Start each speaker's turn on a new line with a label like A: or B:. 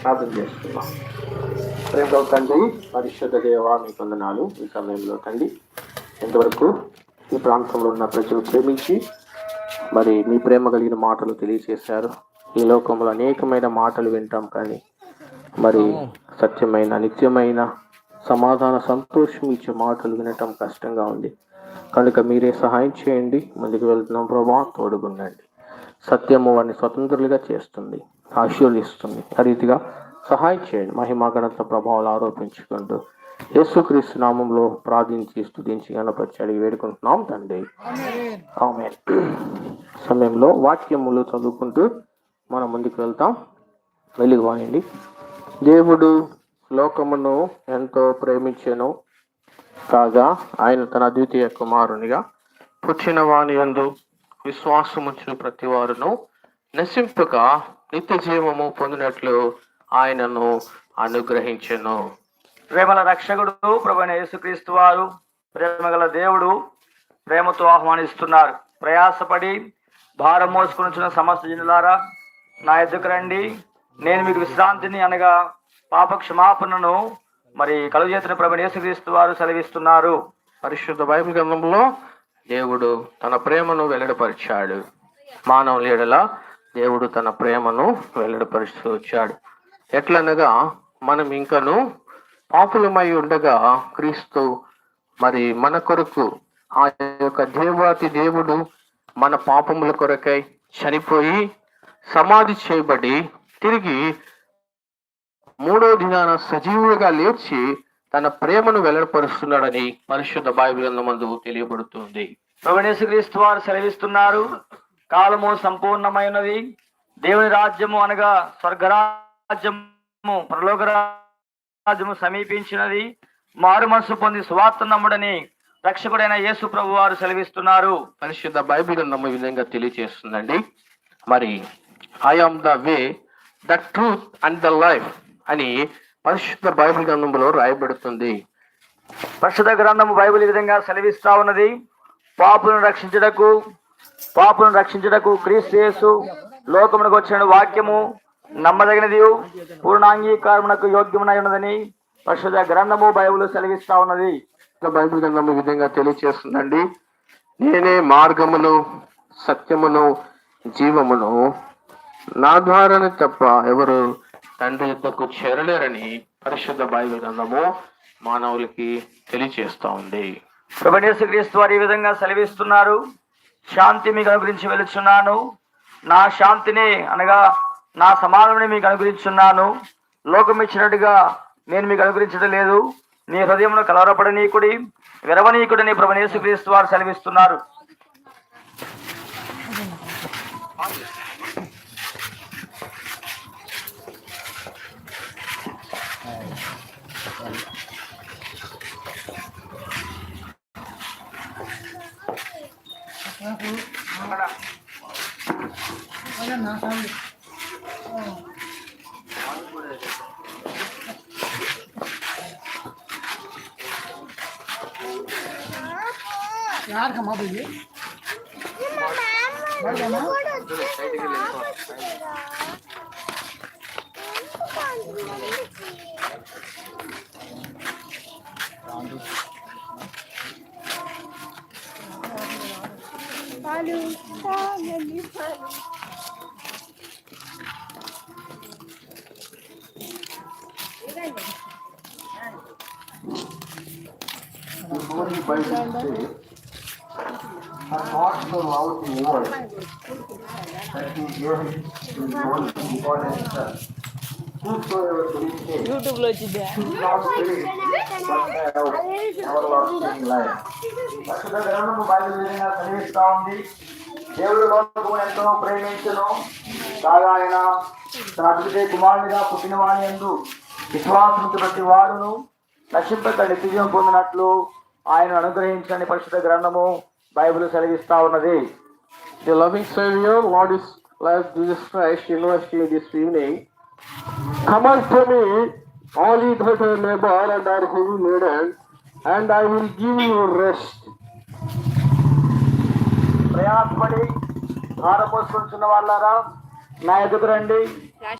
A: ప్రార్థన చేస్తున్నాం. ప్రేమ తండ్రి, పరిశుద్ధ దేవా, మీ వందనాలు. ఈ సమయంలో తండ్రి, ఇంతవరకు ఈ ప్రాంతంలో ఉన్న ప్రజలు ప్రేమించి మరి మీ ప్రేమ కలిగిన మాటలు తెలియజేశారు. ఈ లోకంలో అనేకమైన మాటలు వింటాం, కానీ మరి సత్యమైన నిత్యమైన సమాధాన సంతోషం ఇచ్చే మాటలు వినటం కష్టంగా ఉంది. కనుక మీరే సహాయం చేయండి. ముందుకు వెళ్తున్నాం ప్రభా, తోడుగుండండి. సత్యము వారిని స్వతంత్రులుగా చేస్తుంది, ఆశీర్వదిస్తుంది. ఆ రీతిగా సహాయం చేయండి. మహిమా ఘనత ప్రభావాలు ఆరోపించుకుంటూ యేసుక్రీస్తు నామంలో ప్రార్థించి స్తుతించి గణపరిచి అడిగి వేడుకుంటున్నాం తండ్రి, ఆమేన్. సమయంలో వాక్యములు చదువుకుంటూ మనం ముందుకు వెళ్తాం. వెలుగువాయండి. దేవుడు లోకమును ఎంతో ప్రేమించెను, కాగా ఆయన తన అద్వితీయ కుమారునిగా పుట్టిన వాని యందు విశ్వాసముంచిన ప్రతి వారును నశింపక నిత్య జీవము పొందినట్లు ఆయనను అనుగ్రహించెను.
B: ప్రేమల రక్షకుడు ప్రభువైన యేసుక్రీస్తు వారు, ప్రేమగల దేవుడు ప్రేమతో ఆహ్వానిస్తున్నారు. ప్రయాసపడి భారం మోసుకుని సమస్త జనులారా నా ఎద్దుకు రండి, నేను మీకు విశ్రాంతిని అనగా పాప క్షమాపణను మరి కలుగజేతున్న ప్రభువైన యేసుక్రీస్తు వారు సెలవిస్తున్నారు.
A: పరిశుద్ధ బైబిల్ గ్రంథంలో దేవుడు తన ప్రేమను వెల్లడిపరిచాడు. మానవుల ఎడల దేవుడు తన ప్రేమను వెల్లడిపరుస్తూ వచ్చాడు. ఎట్లనగా మనం ఇంకను పాపులమై ఉండగా క్రీస్తు మరి మన కొరకు ఆ యొక్క దేవాతి దేవుడు మన పాపముల కొరకై చనిపోయి సమాధి చేయబడి తిరిగి 3వ దినాన సజీవులుగా లేచి తన ప్రేమను వెల్లడిపరుస్తున్నాడని పరిశుద్ధ బైబిల్ గ్రంథమందు తెలియబడుతుంది.
B: ప్రభువైన యేసుక్రీస్తు వారు సెలవిస్తున్నారు, కాలము సంపూర్ణమైనది, దేవుని రాజ్యము అనగా స్వర్గరాజ్యము పరలోక రాజ్యము సమీపించినది, మారు మనసు పొంది సువార్త నమ్ముడని రక్షకుడైన యేసు ప్రభు వారు సెలవిస్తున్నారు.
A: పరిశుద్ధ బైబిల్ గ్రంథం ఈ విధంగా తెలియజేస్తుందండి. మరి I am the way, the truth and the life అని పరిశుద్ధ బైబిల్ గ్రంథంలో రాయబడుతుంది.
B: పరిశుద్ధ గ్రంథము బైబిల్ ఈ విధంగా సెలవిస్తా ఉన్నది, పాపులను రక్షించుటకు క్రీస్తు యేసు లోకమునకు వచ్చిన వాక్యము నమ్మదగినది, పూర్ణాంగీకారమునకు యోగ్యమునై ఉన్నదని పరిశుద్ధ గ్రంథము బైబిల్ సెలవిస్తా ఉన్నది.
A: బైబిల్ గ్రంథం ఈ విధంగా తెలియజేస్తుందండి, నేనే మార్గమును సత్యమును జీవమును, నా ద్వారానే తప్ప ఎవరు తండ్రి యొద్దకు చేరలేరని పరిశుద్ధ బైబిల్ గ్రంథము మానవులకి తెలియజేస్తా ఉంది.
B: ప్రభువైన యేసుక్రీస్తు వారు ఈ విధంగా సెలవిస్తున్నారు, శాంతి మీకు అనుగ్రహించి వెలుచున్నాను, నా శాంతిని అనగా నా సమాధానాన్ని మీకు అనుగ్రహించున్నాను, లోకం ఇచ్చినట్టుగా నేను మీకు అనుగ్రహించడం లేదు, నీ హృదయమును కలవరపడనీకుడి విరవనీకుడని ప్రభువైన యేసుక్రీస్తు వారు సెలవిస్తున్నారు.
C: यार कमा दीजिए
A: Her thoughts are out in war that he gave to the one important son. Whosoever believes him should not perish but have everlasting life. పరిశుద్ధ గ్రంథము బైబిల్ విధంగా సెలవిస్తా ఉంది, దేవుడు లోకమును ఎంతో ప్రేమించెను, కాగా ఆయన తన అద్వితీయ కుమారునిగా పుట్టిన వాని యందు విశ్వాసముంచు ప్రతి వాడును నశింపక నిత్య జీవం పొందినట్లు ఆయన అనుగ్రహించని పరిశుద్ధ గ్రంథము బైబిల్ సెలవిస్తా ఉన్నది. The loving Savior, Lord Jesus Christ, invites you this evening. Come unto me, all ye that are labor and are heavy laden, and I will give you rest.
B: ప్రయాసపడి భారం మోసుకొంటున్న వాళ్ళారా నా ఎదుగు రండి,